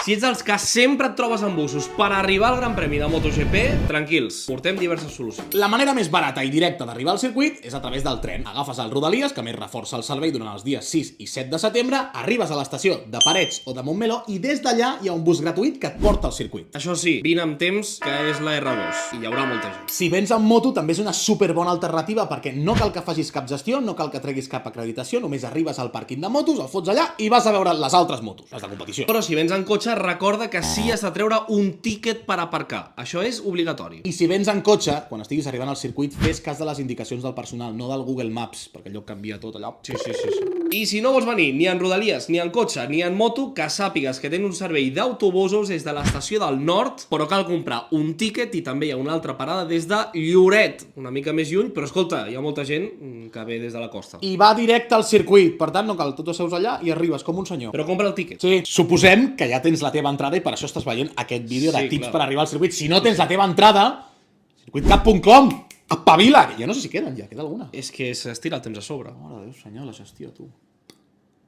Si ets dels que sempre et trobes en busos per arribar al Gran Premi de MotoGP, tranquils, portem diverses solucions. La manera més barata i directa d'arribar al circuit és a través del tren. Agafes el Rodalies, que a més reforça el servei durant els dies 6 i 7 de setembre, arribes a l'estació de Parets o de Montmeló i des d'allà hi ha un bus gratuït que et porta al circuit. Això sí, vine amb temps, que és la R2, i hi haurà molta gent. Si vens amb moto també és una superbona alternativa perquè no cal que facis cap gestió, no cal que treguis cap acreditació, només arribes al pàrquing de motos, el fots allà i vas a veure les altres motos, les de competició. Però si vens en cotxe, recorda que sí has de treure un tíquet per aparcar. Això és obligatori. I si vens en cotxe, quan estiguis arribant al circuit, fes cas de les indicacions del personal, no del Google Maps, perquè allò canvia tot allò. Sí. I si no vols venir ni en Rodalies, ni en cotxe, ni en moto, que sàpigues que tenen un servei d'autobusos des de l'estació del nord, però cal comprar un tíquet i també hi ha una altra parada des de Lloret, una mica més lluny, però escolta, hi ha molta gent que ve des de la costa. I va directe al circuit, per tant no cal, tu seus allà i arribes com un senyor. Però compra el tíquet. Sí, suposem que ja tens la teva entrada i per això estàs veient aquest vídeo de tips per arribar al circuit. Si no tens la teva entrada, circuitcat.com, espavila! Jo no sé si queda alguna. És que s'estira el temps a sobre. Mare de Déu senyor, la gestió, tu.